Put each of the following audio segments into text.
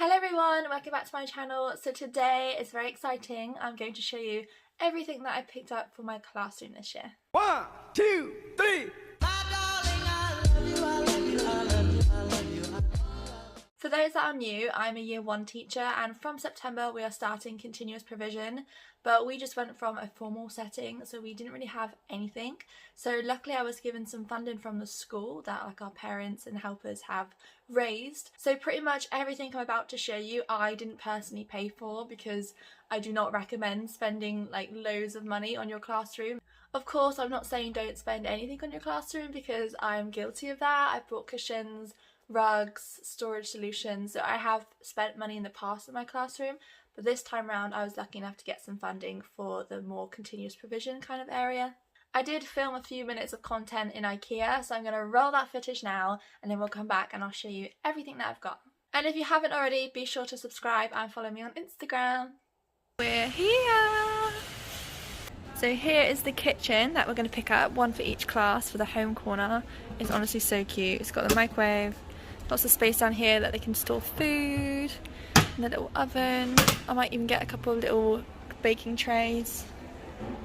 Hello everyone, welcome back to my channel. So today is very exciting. I'm going to show you everything that I picked up for my classroom this year. 1, 2, 3. For those that are new, I'm a year 1 teacher and from September we are starting continuous provision, but we just went from a formal setting, so we didn't really have anything. So luckily I was given some funding from the school that our parents and helpers have raised. So pretty much everything I'm about to show you I didn't personally pay for, because I do not recommend spending loads of money on your classroom. Of course, I'm not saying don't spend anything on your classroom, because I'm guilty of that. I've bought cushions, rugs, storage solutions. So I have spent money in the past in my classroom, but this time around I was lucky enough to get some funding for the more continuous provision kind of area. I did film a few minutes of content in Ikea, so I'm going to roll that footage now and then we'll come back and I'll show you everything that I've got. And if you haven't already, be sure to subscribe and follow me on Instagram. We're here! So here is the kitchen that we're going to pick up, one for each class for the home corner. It's honestly so cute. It's got the microwave, lots of space down here that they can store food, and a little oven. I might even get a couple of little baking trays.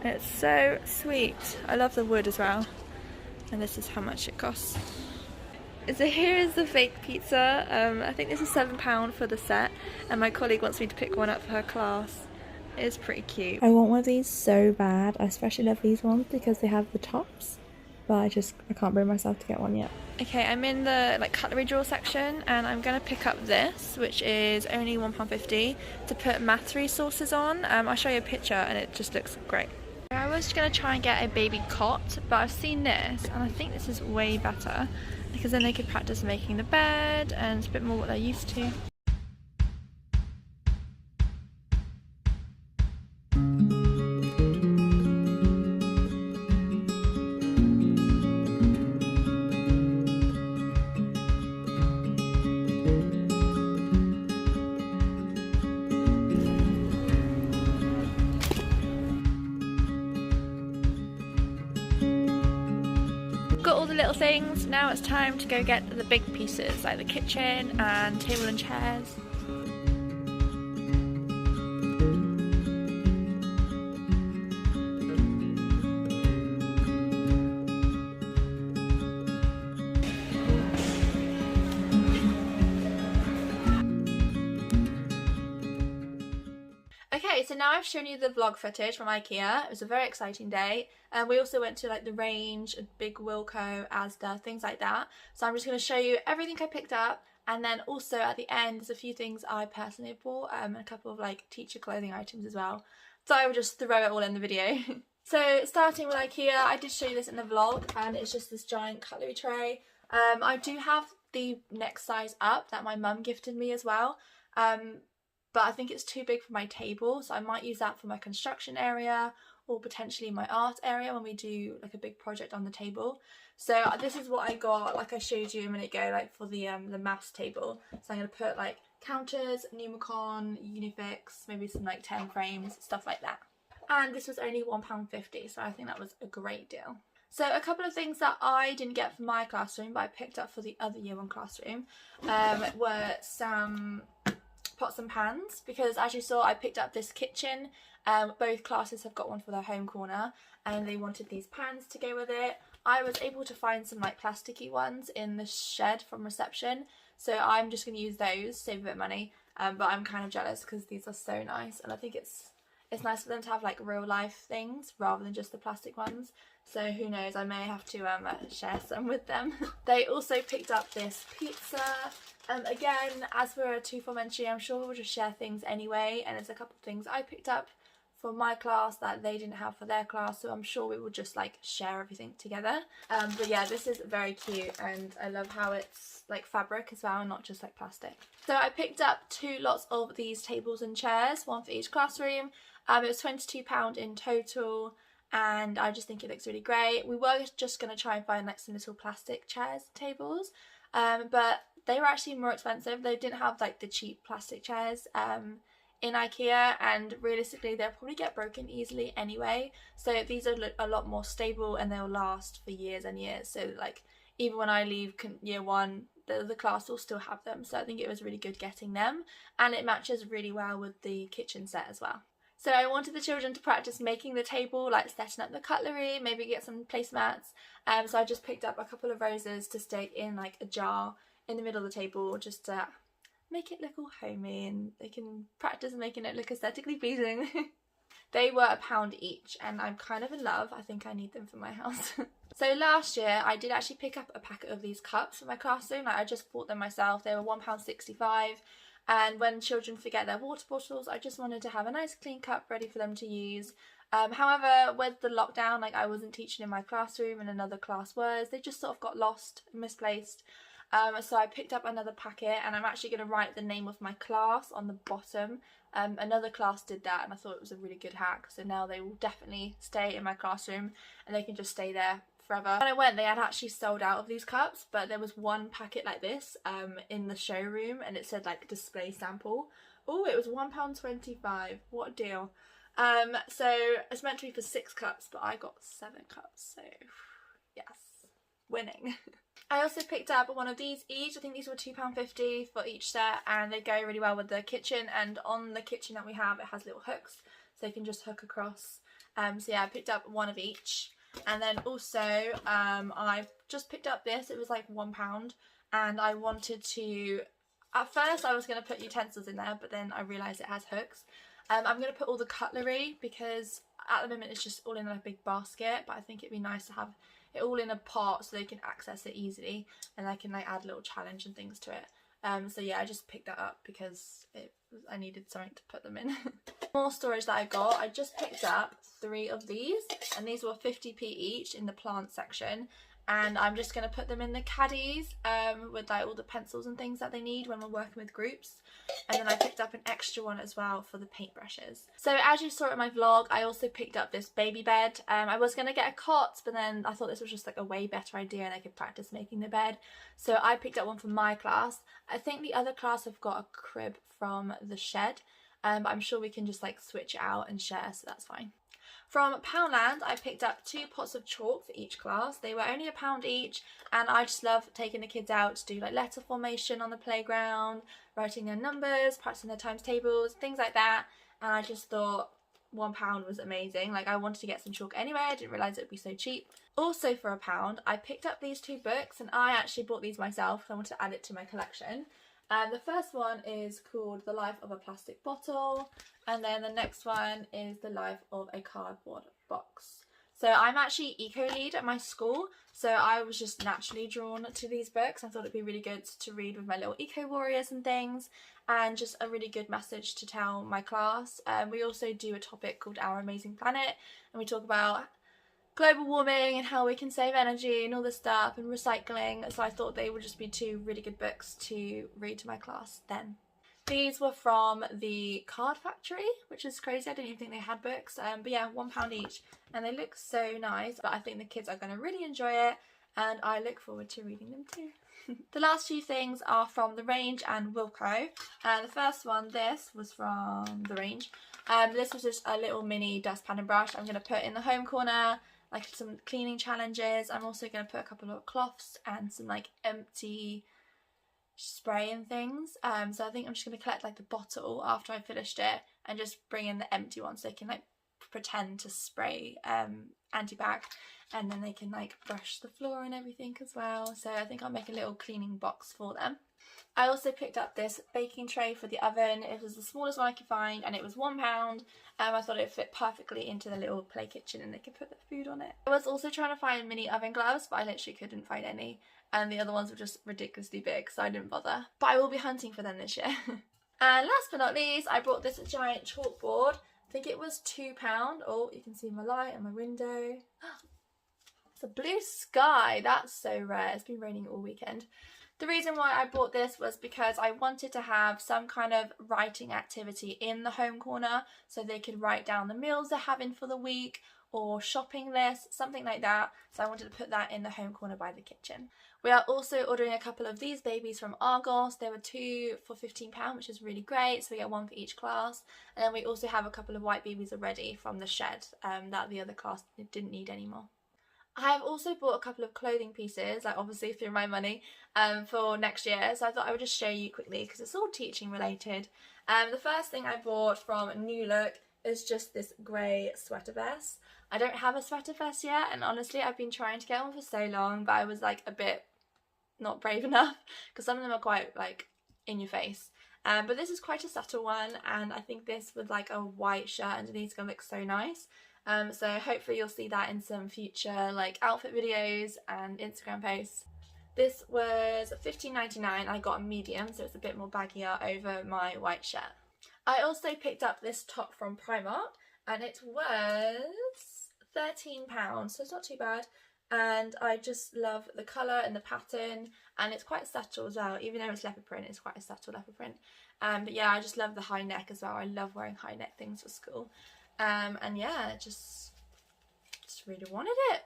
And it's so sweet. I love the wood as well. And this is how much it costs. So here is the fake pizza. I think this is £7 for the set, and my colleague wants me to pick one up for her class. It's pretty cute. I want one of these so bad. I especially love these ones because they have the tops, but I can't bring myself to get one yet. Okay, I'm in the cutlery drawer section and I'm gonna pick up this, which is only £1.50 to put math resources on. I'll show you a picture and it just looks great. I was gonna try and get a baby cot, but I've seen this and I think this is way better, because then they could practice making the bed and it's a bit more what they're used to. Got all the little things, now it's time to go get the big pieces like the kitchen and table and chairs. Okay, so now I've shown you the vlog footage from Ikea. It was a very exciting day. We also went to the range, a big Wilko, Asda, things like that. So I'm just going to show you everything I picked up, and then also at the end there's a few things I personally bought, and a couple of teacher clothing items as well. So I will just throw it all in the video. So starting with Ikea, I did show you this in the vlog, and it's just this giant cutlery tray. I do have the next size up that my mum gifted me as well. But I think it's too big for my table, so I might use that for my construction area or potentially my art area when we do a big project on the table. So this is what I got, like I showed you a minute ago, for the maths table. So I'm going to put counters, Numicon, Unifix, maybe some 10 frames, stuff like that. And this was only £1.50, so I think that was a great deal. So a couple of things that I didn't get for my classroom but I picked up for the other year 1 classroom were some pots and pans, because as you saw I picked up this kitchen. Both classes have got one for their home corner and they wanted these pans to go with it. I was able to find some plasticky ones in the shed from reception, so I'm just going to use those, save a bit of money, but I'm kind of jealous because these are so nice, and I think it's nice for them to have real life things rather than just the plastic ones. So who knows, I may have to share some with them. They also picked up this pizza. Again, as we're a 2-form entry, I'm sure we'll just share things anyway, and there's a couple of things I picked up for my class that they didn't have for their class, so I'm sure we will just share everything together. But yeah, this is very cute and I love how it's fabric as well, not just plastic. So I picked up 2 lots of these tables and chairs, one for each classroom. It was £22 in total, and I just think it looks really great. We were just going to try and find some little plastic chairs, tables, but they were actually more expensive. They didn't have the cheap plastic chairs in Ikea, and realistically they'll probably get broken easily anyway. So these are a lot more stable and they'll last for years and years. So even when I leave year 1, the class will still have them, so I think it was really good getting them, and it matches really well with the kitchen set as well. So I wanted the children to practice making the table, like setting up the cutlery, maybe get some placemats. So I just picked up a couple of roses to stick in like a jar in the middle of the table, just to make it look all homey, and they can practice making it look aesthetically pleasing. They were £1 each, and I'm kind of in love. I think I need them for my house. So last year I did actually pick up a packet of these cups for my classroom. Like, I just bought them myself. They were £1.65, and when children forget their water bottles, I just wanted to have a nice clean cup ready for them to use. However, with the lockdown, like, I wasn't teaching in my classroom and another class was. They just sort of got lost, misplaced. So I picked up another packet, and I'm actually going to write the name of my class on the bottom. Another class did that, and I thought it was a really good hack. So now they will definitely stay in my classroom, and they can just stay there forever. When I went, they had actually sold out of these cups, but there was one packet like this in the showroom, and it said like display sample. Oh, it was £1.25. What a deal. So it's meant to be for 6 cups, but I got 7 cups, so yes, winning. I also picked up one of these each. I think these were £2.50 for each set, and they go really well with the kitchen, and on the kitchen that we have, it has little hooks, so you can just hook across. So yeah, I picked up one of each. And then also I just picked up this. It was like £1, and I wanted to, at first I was going to put utensils in there, but then I realised it has hooks. I'm going to put all the cutlery, because at the moment it's just all in a big basket, but I think it'd be nice to have it all in a pot so they can access it easily, and I can like add a little challenge and things to it. So yeah, I just picked that up because I needed something to put them in. More storage that I got, I just picked up 3 of these, and these were 50p each in the plant section, and I'm just going to put them in the caddies with like all the pencils and things that they need when we're working with groups. And then I picked up an extra one as well for the paintbrushes. So as you saw in my vlog, I also picked up this baby bed. I was going to get a cot, but then I thought this was just like a way better idea, and I could practice making the bed. So I picked up one for my class. I think the other class have got a crib from the shed, but I'm sure we can just like switch it out and share, so that's fine. From Poundland, I picked up 2 pots of chalk for each class. They were only £1 each, and I just love taking the kids out to do like letter formation on the playground, writing their numbers, practicing their times tables, things like that. And I just thought £1 was amazing. Like, I wanted to get some chalk anyway. I didn't realise it would be so cheap. Also for £1, I picked up these 2 books, and I actually bought these myself because I wanted to add it to my collection. The first one is called The Life of a Plastic Bottle, and then the next one is The Life of a Cardboard Box. So I'm actually eco lead at my school, so I was just naturally drawn to these books. I thought it'd be really good to read with my little eco warriors and things, and just a really good message to tell my class. We also do a topic called Our Amazing Planet, and we talk about global warming and how we can save energy and all this stuff, and recycling. So I thought they would just be 2 really good books to read to my class then. These were from the Card Factory, which is crazy. I didn't even think they had books. But yeah, £1 each, and they look so nice. But I think the kids are going to really enjoy it, and I look forward to reading them too. The last few things are from the Range and Wilko. The first one, this was from the Range. This was just a little mini dustpan and brush. I'm going to put in the home corner, like some cleaning challenges. I'm also going to put a couple of cloths and some like empty spray and things. So I think I'm just going to collect like the bottle after I finished it, and just bring in the empty one so they can like pretend to spray anti-bac, and then they can like brush the floor and everything as well. So I think I'll make a little cleaning box for them. I also picked up this baking tray for the oven. It was the smallest one I could find, and it was £1. I thought it fit perfectly into the little play kitchen, and they could put their food on it. I was also trying to find mini oven gloves, but I literally couldn't find any, and the other ones were just ridiculously big, so I didn't bother. But I will be hunting for them this year. And last but not least, I brought this giant chalkboard. I think it was £2. Oh, you can see my light and my window. It's a blue sky. That's so rare. It's been raining all weekend. The reason why I bought this was because I wanted to have some kind of writing activity in the home corner, so they could write down the meals they're having for the week, or shopping list, something like that. So I wanted to put that in the home corner by the kitchen. We are also ordering a couple of these babies from Argos. There were 2 for £15, which is really great. So we get 1 for each class. And then we also have a couple of white babies already from the shed that the other class didn't need anymore. I have also bought a couple of clothing pieces, like obviously through my money, for next year. So I thought I would just show you quickly because it's all teaching related. The first thing I bought from New Look is just this grey sweater vest. I don't have a sweater vest yet, and honestly I've been trying to get one for so long, but I was like a bit not brave enough because some of them are quite like in your face. But this is quite a subtle one, and I think this with like a white shirt underneath is going to look so nice. So hopefully you'll see that in some future like outfit videos and Instagram posts. This was $15.99. I got a medium, so it's a bit more baggier over my white shirt. I also picked up this top from Primark, and it was £13, so it's not too bad. And I just love the colour and the pattern, and it's quite subtle as well. Even though it's leopard print, it's quite a subtle leopard print. But yeah, I just love the high neck as well. I love wearing high neck things for school. And yeah, just really wanted it.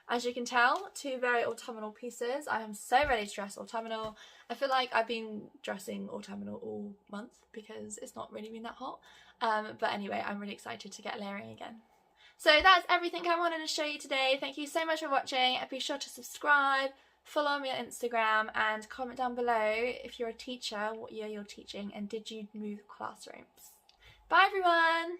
As you can tell, two very autumnal pieces. I am so ready to dress autumnal. I feel like I've been dressing autumnal all month because it's not really been that hot. But anyway, I'm really excited to get layering again. So that's everything I wanted to show you today. Thank you so much for watching, and be sure to subscribe, follow me on Instagram, and comment down below if you're a teacher, what year you're teaching, and did you move classrooms. Bye everyone!